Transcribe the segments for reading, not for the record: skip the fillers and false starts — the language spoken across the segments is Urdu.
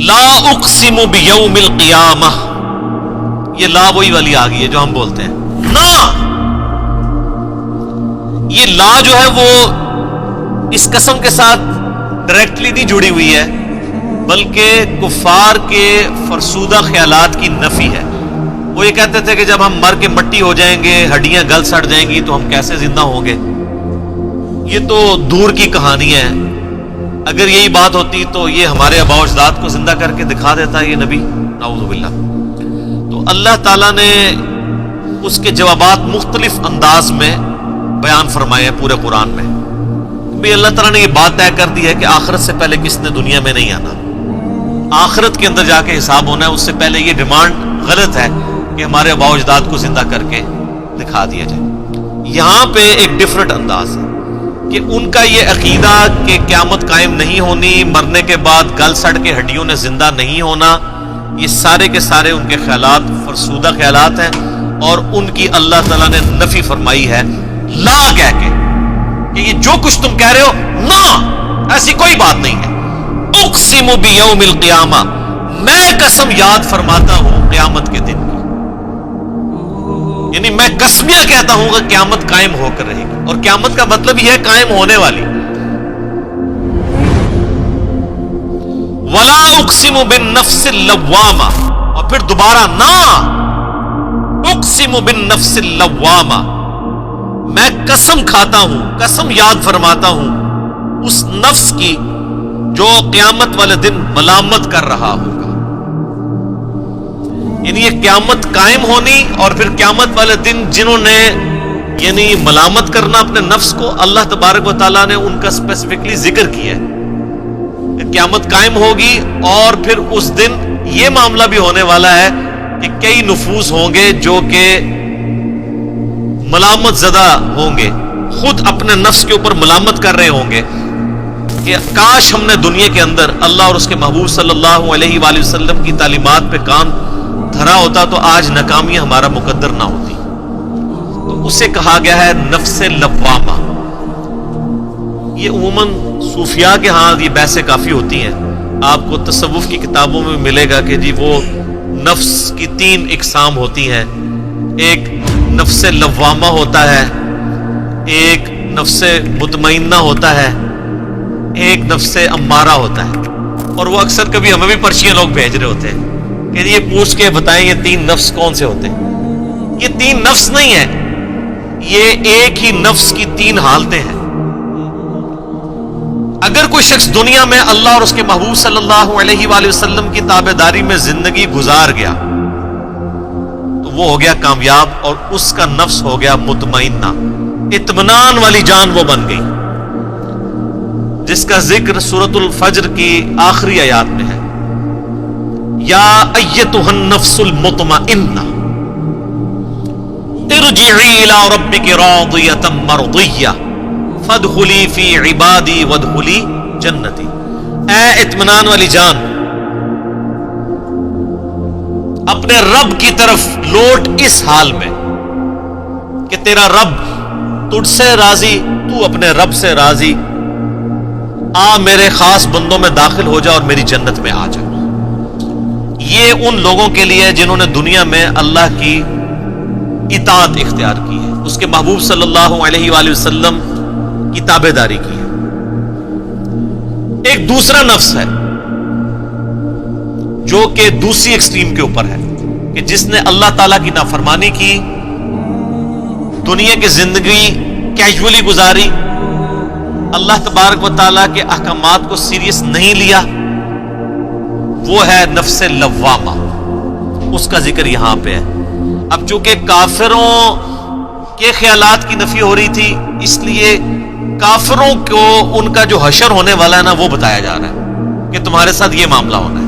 لا اقسم بیوم القیامہ، یہ لا وہی والی آ گئی ہے جو ہم بولتے ہیں نا. یہ لا جو ہے وہ اس قسم کے ساتھ ڈائریکٹلی نہیں جڑی ہوئی ہے، بلکہ کفار کے فرسودہ خیالات کی نفی ہے. وہ یہ کہتے تھے کہ جب ہم مر کے مٹی ہو جائیں گے، ہڈیاں گل سڑ جائیں گی، تو ہم کیسے زندہ ہوں گے. یہ تو دور کی کہانی ہے. اگر یہی بات ہوتی تو یہ ہمارے آباء و اجداد کو زندہ کر کے دکھا دیتا یہ نبی، نعوذ باللہ. تو اللہ تعالیٰ نے اس کے جوابات مختلف انداز میں بیان فرمائے ہیں پورے قرآن میں. بھی اللہ تعالیٰ نے یہ بات طے کر دی ہے کہ آخرت سے پہلے کس نے دنیا میں نہیں آنا، آخرت کے اندر جا کے حساب ہونا ہے. اس سے پہلے یہ ڈیمانڈ غلط ہے کہ ہمارے آباء و اجداد کو زندہ کر کے دکھا دیا جائے. یہاں پہ ایک ڈفرنٹ انداز ہے کہ ان کا یہ عقیدہ کہ قیامت قائم نہیں ہونی، مرنے کے بعد گل سڑ کے ہڈیوں نے زندہ نہیں ہونا، یہ سارے کے سارے ان کے خیالات فرسودہ خیالات ہیں، اور ان کی اللہ تعالیٰ نے نفی فرمائی ہے لا کہہ کے کہ یہ جو کچھ تم کہہ رہے ہو نا، ایسی کوئی بات نہیں ہے. اقسم بیوم القیامہ، میں قسم یاد فرماتا ہوں قیامت کے دن کی، یعنی میں قسمیہ کہتا ہوں کہ قیامت قائم ہو کر رہے گی. اور قیامت کا مطلب یہ ہے قائم ہونے والی. ولا اقسم بالنفس اللوامہ، اور پھر دوبارہ نا اقسم بالنفس اللوامہ، میں قسم کھاتا ہوں، قسم یاد فرماتا ہوں اس نفس کی جو قیامت والے دن ملامت کر رہا ہوگا. یعنی یہ قیامت قائم ہونی اور پھر قیامت والے دن جنہوں نے یعنی ملامت کرنا اپنے نفس کو، اللہ تبارک و تعالیٰ نے ان کا اسپیسیفکلی ذکر کیا ہے کہ قیامت قائم ہوگی. اور پھر اس دن یہ معاملہ بھی ہونے والا ہے کہ کئی نفوس ہوں گے جو کہ ملامت زدہ ہوں گے، خود اپنے نفس کے اوپر ملامت کر رہے ہوں گے کہ کاش ہم نے دنیا کے اندر اللہ اور اس کے محبوب صلی اللہ علیہ وآلہ وسلم کی تعلیمات پہ کان دھرا ہوتا تو آج ناکامی ہمارا مقدر نہ ہوتی. تو اسے کہا گیا ہے نفس لوامہ. یہ عموماً صوفیاء کے ہاں یہ بحثیں کافی ہوتی ہیں. آپ کو تصوف کی کتابوں میں ملے گا کہ جی وہ نفس کی 3 اقسام ہوتی ہیں. ایک نفس لوامہ ہوتا ہے، ایک نفس مطمئنہ ہوتا ہے، ایک نفس امارہ ہوتا ہے. اور وہ اکثر کبھی ہمیں بھی پرچیاں لوگ بھیج رہے ہوتے ہیں کہ یہ پوچھ کے بتائیں یہ 3 نفس کون سے ہوتے ہیں. یہ 3 نفس نہیں ہے، یہ ایک ہی نفس کی 3 حالتیں ہیں. اگر کوئی شخص دنیا میں اللہ اور اس کے محبوب صلی اللہ علیہ وآلہ وسلم کی تابعداری میں زندگی گزار گیا تو وہ ہو گیا کامیاب، اور اس کا نفس ہو گیا مطمئنہ، اطمینان والی جان وہ بن گئی، جس کا ذکر سورۃ الفجر کی آخری آیات میں ہے. یا ایتھا النفس المطمئنہ ارجعی الی ربک راضیۃ مرضیہ فادخلی فی عبادی وادخلی جنتی. اے اطمینان والی جان، اپنے رب کی طرف لوٹ اس حال میں کہ تیرا رب تجھ سے راضی، تو اپنے رب سے راضی. آ میرے خاص بندوں میں داخل ہو جا اور میری جنت میں آ جا. یہ ان لوگوں کے لیے جنہوں نے دنیا میں اللہ کی اطاعت اختیار کی ہے، اس کے محبوب صلی اللہ علیہ وآلہ وسلم کی تابعداری کی ہے. ایک دوسرا نفس ہے جو کہ دوسری ایکسٹریم کے اوپر ہے کہ جس نے اللہ تعالیٰ کی نافرمانی کی، دنیا کی زندگی کیجولی گزاری، اللہ تبارک و تعالیٰ کے احکامات کو سیریس نہیں لیا. وہ ہے نفس لوامہ، اس کا ذکر یہاں پہ ہے. اب چونکہ کافروں کے خیالات کی نفی ہو رہی تھی، اس لیے کافروں کو ان کا جو حشر ہونے والا ہے نا وہ بتایا جا رہا ہے کہ تمہارے ساتھ یہ معاملہ ہونا ہے.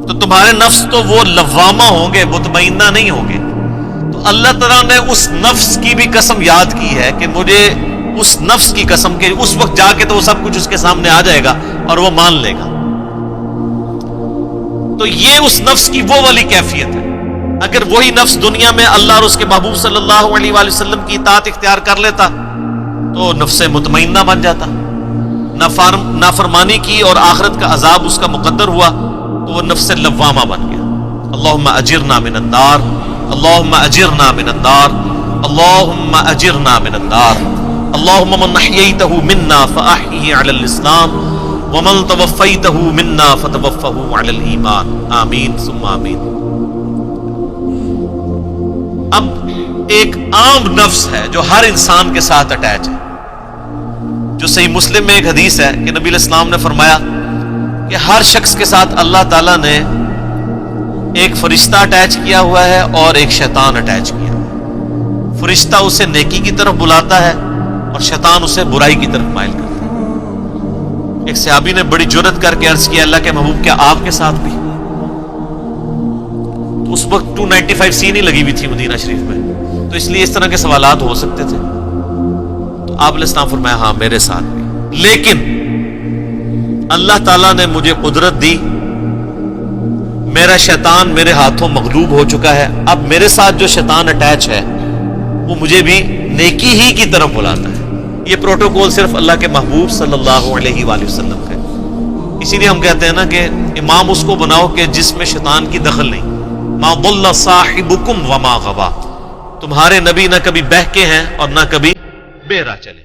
تو تمہارے نفس تو وہ لوامہ ہوں گے، مطمئنہ نہیں ہوں گے. تو اللہ تعالیٰ نے اس نفس کی بھی قسم یاد کی ہے کہ مجھے اس نفس کی قسم کے اس وقت جا کے تو وہ سب کچھ اس کے سامنے آ جائے گا اور وہ مان لے گا. تو یہ اس نفس کی وہ والی کیفیت ہے. اگر وہی نفس دنیا میں اللہ اور اس کے محبوب صلی اللہ علیہ وآلہ وسلم کی اطاعت اختیار کر لیتا تو نفس مطمئنہ بن جاتا. نافرمانی کی اور آخرت کا عذاب اس کا مقدر ہوا تو وہ نفس لوامہ بن گیا. اللہم اجرنا من النار، اللہم اجرنا من النار، اللہم اجرنا من النار. اللہم من احییتہ منا فاحیہ علی الاسلام ومن توفیتہ منا فتوفہ علی الایمان. آمین ثم آمین. اب ایک عام نفس ہے جو ہر انسان کے ساتھ اٹیچ ہے. جو صحیح مسلم میں ایک حدیث ہے کہ نبی علیہ السلام نے فرمایا کہ ہر شخص کے ساتھ اللہ تعالیٰ نے ایک فرشتہ اٹیچ کیا ہوا ہے اور ایک شیطان اٹیچ کیا. فرشتہ اسے نیکی کی طرف بلاتا ہے اور شیطان اسے برائی کی طرف مائل کرتا ہے. ایک صحابی نے بڑی جرت کر کے عرض کیا اللہ کے محبوب کیا آپ کے ساتھ بھی؟ تو اس وقت 295C نہیں لگی ہوئی تھی مدینہ شریف میں، تو اس لیے اس طرح کے سوالات ہو سکتے تھے. تو آپ علیہ السلام فرمایا ہاں میرے ساتھ بھی، لیکن اللہ تعالیٰ نے مجھے قدرت دی، میرا شیطان میرے ہاتھوں مغلوب ہو چکا ہے. اب میرے ساتھ جو شیطان اٹیچ ہے وہ مجھے بھی نیکی ہی کی طرف بلاتا ہے. یہ پروٹوکول صرف اللہ کے محبوب صلی اللہ علیہ وآلہ وسلم کا ہے. اسی لیے ہم کہتے ہیں نا کہ امام اس کو بناؤ کہ جس میں شیطان کی دخل نہیں. ما ضل صاحبکم وما غوا. تمہارے نبی نہ کبھی بہکے ہیں اور نہ کبھی بہرا چلے.